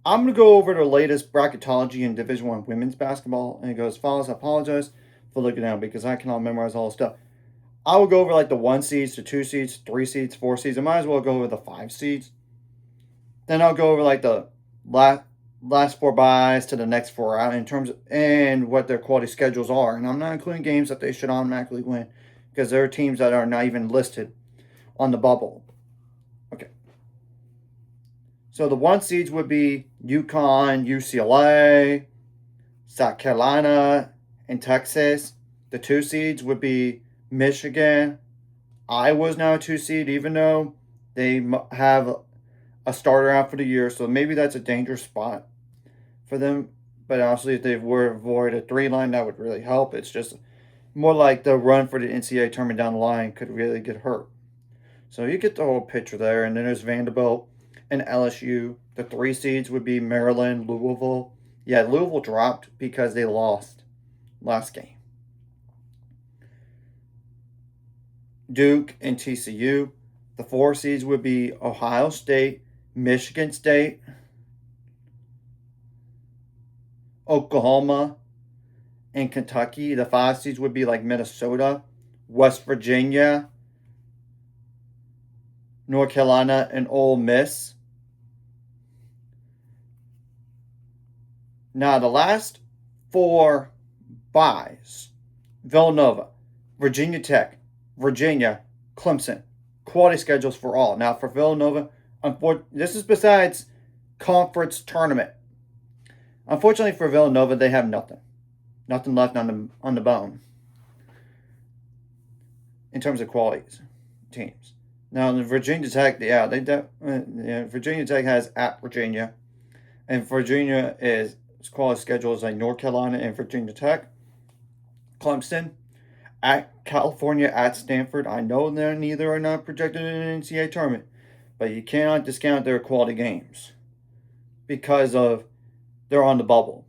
I'm going to go over the latest bracketology in Division One women's basketball, and it goes as follows. I apologize for looking down because I cannot memorize all the stuff. I will go over like the 1 seeds, the 2 seeds, 3 seeds, 4 seeds. I might as well go over the 5 seeds. Then I'll go over like the last four buys to the next four out in terms of, and what their quality schedules are. And I'm not including games that they should automatically win because there are teams that are not even listed on the bubble. Okay. So the 1 seeds would be UConn, UCLA, South Carolina, and Texas. The 2 seeds would be Michigan. Iowa's now a 2 seed, even though they have a starter out for the year. So maybe that's a dangerous spot for them. But honestly, if they were to avoid a 3 line, that would really help. It's just more like the run for the NCAA tournament down the line could really get hurt. So you get the whole picture there. And then there's Vanderbilt and LSU. The 3 seeds would be Maryland, Louisville. Yeah, Louisville dropped because they lost last game. Duke and TCU. The 4 seeds would be Ohio State, Michigan State, Oklahoma, and Kentucky. The 5 seeds would be like Minnesota, West Virginia, North Carolina, and Ole Miss. Now, the last 4 buys: Villanova, Virginia Tech, Virginia, Clemson. Quality schedules for all. Now, for Villanova, this is besides conference tournament. Unfortunately for Villanova, they have nothing left on the bone in terms of qualities teams. Now, the Virginia Tech, Virginia Tech has at Virginia, and Virginia is quality schedules like North Carolina and Virginia Tech, Clemson, at California, at Stanford. I know they're neither are not projected in an NCAA tournament, but you cannot discount their quality games because of they're on the bubble.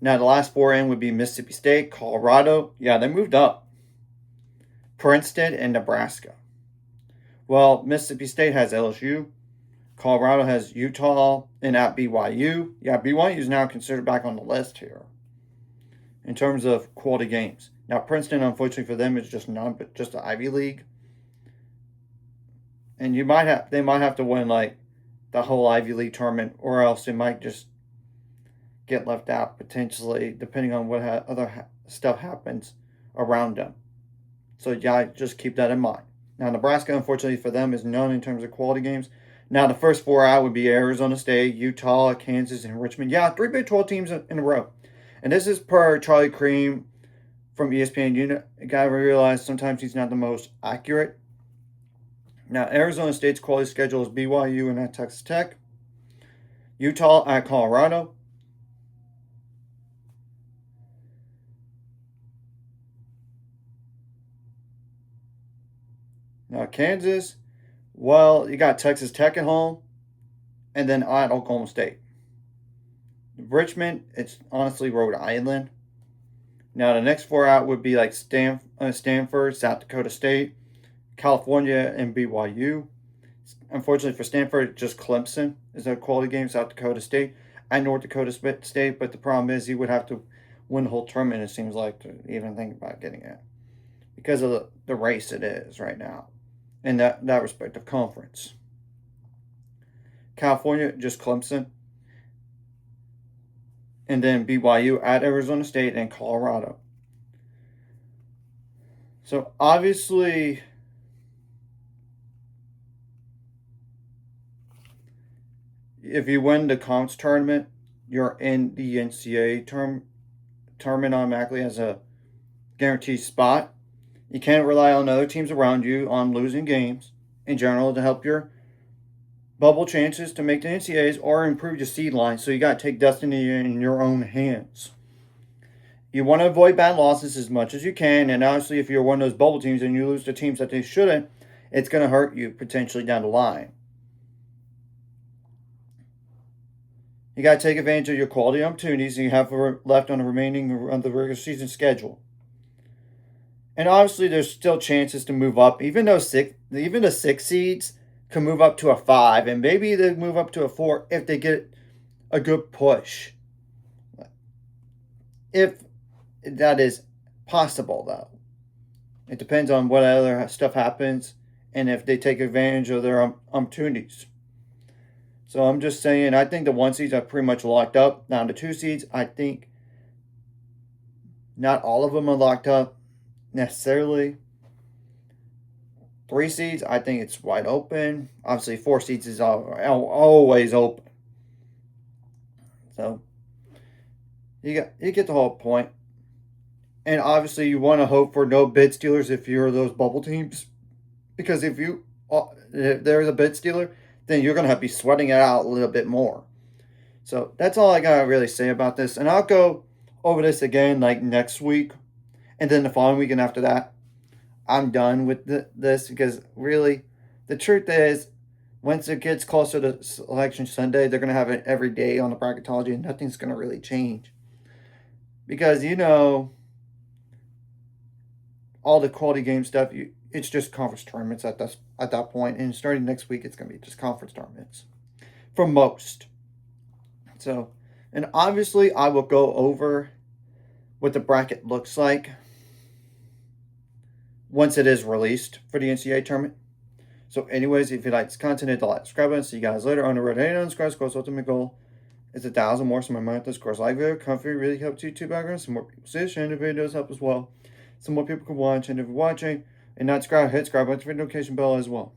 Now, the last 4 in would be Mississippi State, Colorado. Yeah, they moved up. Princeton and Nebraska. Well, Mississippi State has LSU. Colorado has Utah and at BYU. Yeah, BYU is now considered back on the list here in terms of quality games. Now, Princeton, unfortunately for them, is just the Ivy League, and they might have to win like the whole Ivy League tournament, or else they might just get left out potentially, depending on what other stuff happens around them. So yeah, just keep that in mind. Now, Nebraska, unfortunately for them, is none in terms of quality games. Now, the first 4 out would be Arizona State, Utah, Kansas, and Richmond. Yeah, 3 Big 12 teams in a row. And this is per Charlie Cream from ESPN. You gotta realize sometimes he's not the most accurate. Now, Arizona State's quality schedule is BYU and at Texas Tech, Utah at Colorado, now Kansas, well, you got Texas Tech at home, and then at Oklahoma State. Richmond, it's honestly Rhode Island. Now, the next 4 out would be like Stanford, South Dakota State, California, and BYU. Unfortunately for Stanford, just Clemson is a quality game, South Dakota State, and North Dakota State. But the problem is he would have to win the whole tournament, it seems like, to even think about getting it because of the race it is right now in that respective conference. California, just Clemson. And then BYU at Arizona State and Colorado. So obviously, if you win the conference tournament, you're in the NCAA tournament automatically as a guaranteed spot. You can't rely on other teams around you on losing games in general to help your bubble chances to make the NCAAs or improve your seed line. So you got to take destiny in your own hands. You want to avoid bad losses as much as you can. And obviously, if you're one of those bubble teams and you lose to teams that they shouldn't, it's going to hurt you potentially down the line. You got to take advantage of your quality opportunities you have left on the remaining of the regular season schedule. And obviously, there's still chances to move up. Even the 6 seeds, can move up to a 5, and maybe they move up to a 4 if they get a good push. If that is possible, though. It depends on what other stuff happens and if they take advantage of their opportunities. So I'm just saying, I think the 1 seeds are pretty much locked up. Now, the 2 seeds, I think not all of them are locked up necessarily. 3 seeds, I think it's wide open. Obviously, 4 seeds is always open. So you get the whole point. And obviously, you want to hope for no bid stealers if you're those bubble teams, because if there's a bid stealer, then you're going to have to be sweating it out a little bit more. So that's all I gotta really say about this, and I'll go over this again like next week, and then the following week, and after that, I'm done with this, because really, the truth is, once it gets closer to Selection Sunday, they're gonna have it every day on the bracketology, and nothing's gonna really change, because all the quality game stuff, it's just conference tournaments at that point, and starting next week, it's gonna be just conference tournaments for most. So, and obviously, I will go over what the bracket looks like once it is released for the NCAA tournament. So, anyways, if you like this content, hit the like, subscribe button. See you guys later on the road. Hey, unsubscribe. Score's ultimate goal is 1,000 more. So, my mind, this course like video, comfy, really helps YouTube background. Some more people see it, sharing the videos help as well. Some more people can watch, and if you're watching and not subscribe, hit subscribe button, the notification bell as well.